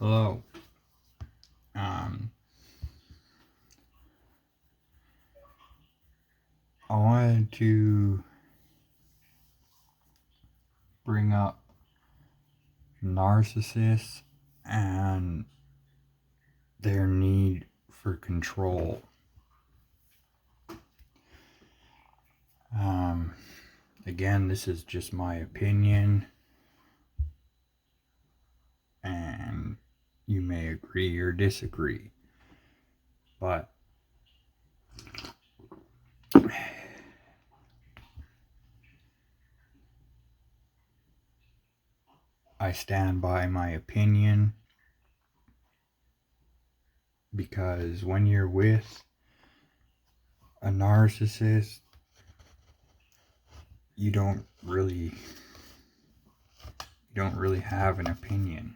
Hello. Um, I wanted to bring up narcissists and their need for control. Um, Again, this is just my opinion, and you may agree or disagree, but I stand by my opinion because when you're with a narcissist, you don't really have an opinion.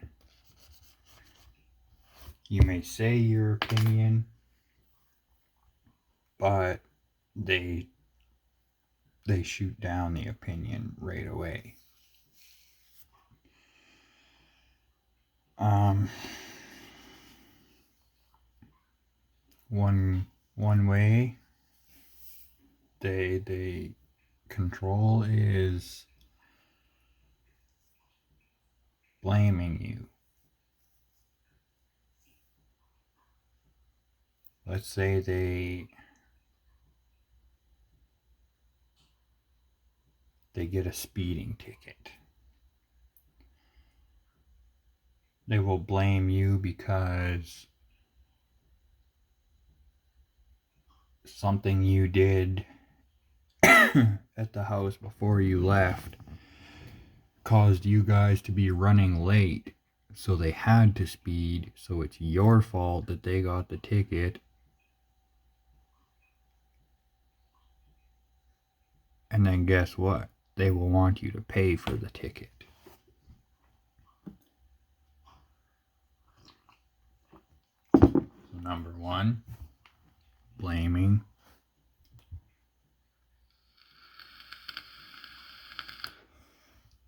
You may say your opinion, but they shoot down the opinion right away. One way they control is blaming you. Let's say they get a speeding ticket. They will blame you because something you did at the house before you left caused you guys to be running late, so they had to speed, so it's your fault that they got the ticket. And then guess what? They will want you to pay for the ticket. So number one, blaming.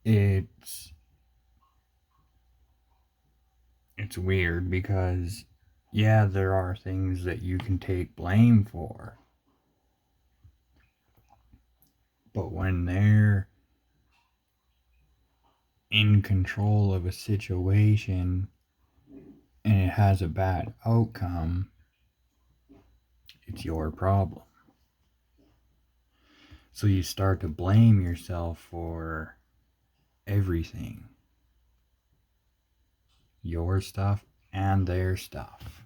It's weird because, yeah, there are things that you can take blame for. But when they're in control of a situation and it has a bad outcome, it's your problem. So you start to blame yourself for everything. Your stuff and their stuff.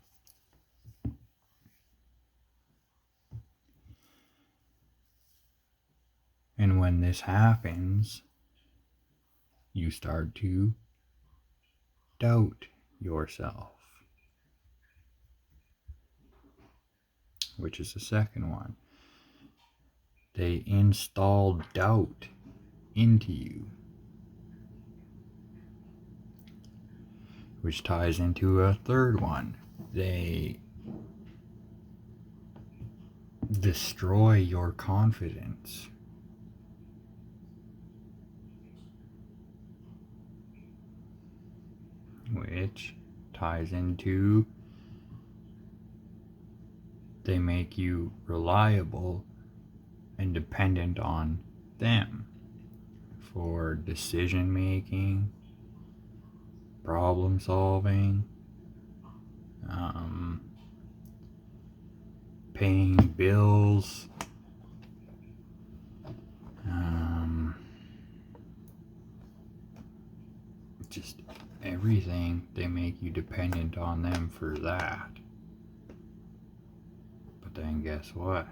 And when this happens, you start to doubt yourself, which is the second one. They install doubt into you, which ties into a third one. They destroy your confidence. Which ties into they make you reliable and dependent on them for decision making, problem solving, paying bills, just everything. They make you dependent on them for that. But then guess what?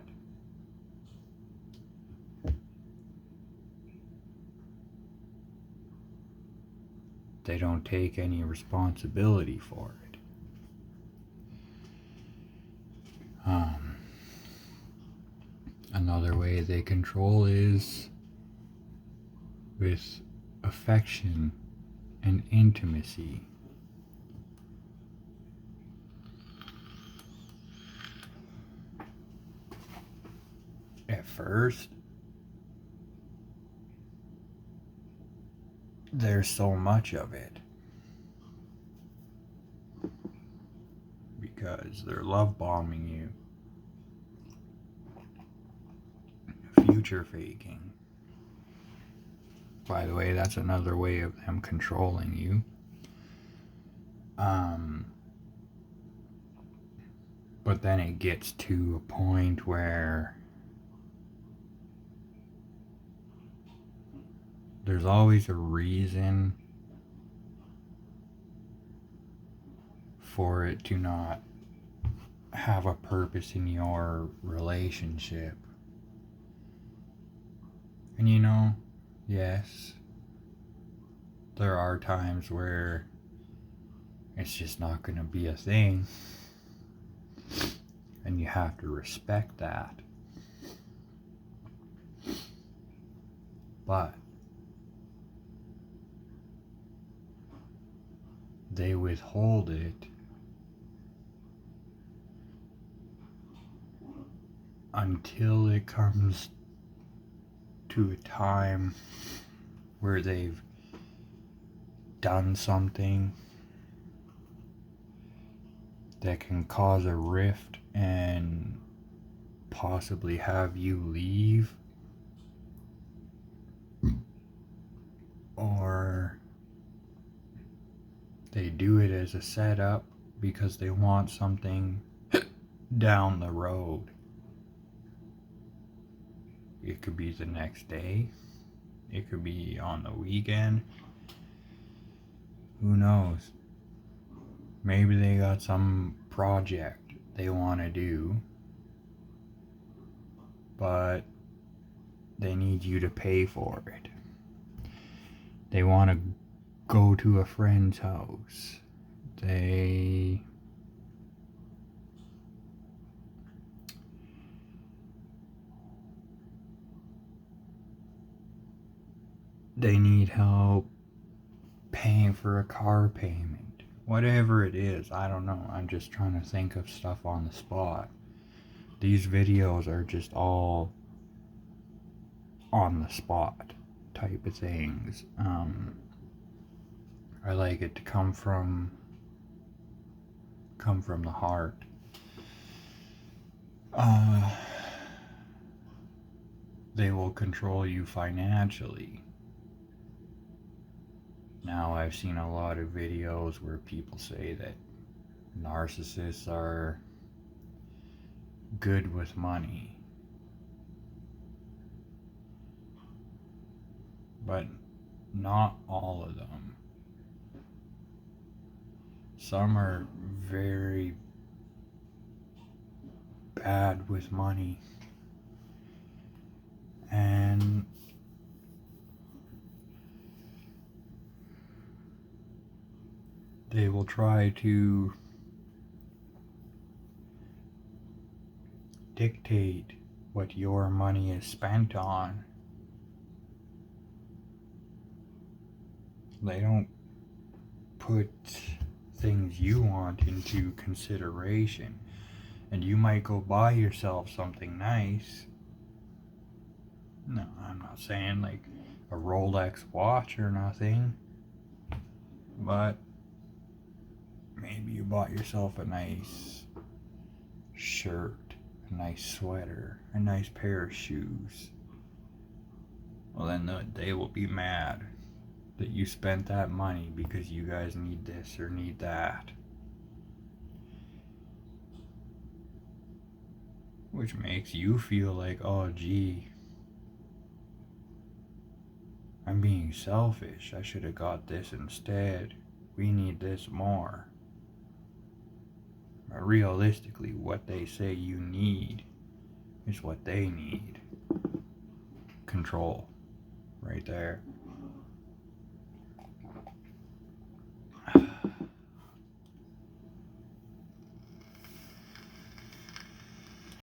They don't take any responsibility for it. Another way they control is with affection and intimacy. At first, there's so much of it. because they're love bombing you. Future faking. By the way, that's another way of them controlling you. But then it gets to a point where there's always a reason for it to not have a purpose in your relationship. And you know, yes, there are times where it's just not going to be a thing. And you have to respect that. But they withhold it until it comes to a time where they've done something that can cause a rift and possibly have you leave, or they do it as a setup because they want something down the road. It could be the next day, it could be on the weekend, who knows? Maybe they got some project they want to do, but they need you to pay for it. They want to go to a friend's house. They need help paying for a car payment. Whatever it is, I don't know. I'm just trying to think of stuff on the spot. These videos are just all on the spot type of things. I like it to come from the heart. They will control you financially. Now, I've seen a lot of videos where people say that narcissists are good with money. But not all of them. Some are very bad with money. And they will try to dictate what your money is spent on. They don't put things you want into consideration. And you might go buy yourself something nice. No, I'm not saying like a Rolex watch or nothing. But maybe you bought yourself a nice shirt, a nice sweater, a nice pair of shoes. Well, then they will be mad that you spent that money because you guys need this or need that. Which makes you feel like, oh gee, I'm being selfish. I should have got this instead. We need this more. But realistically, what they say you need is what they need. Control. Right there.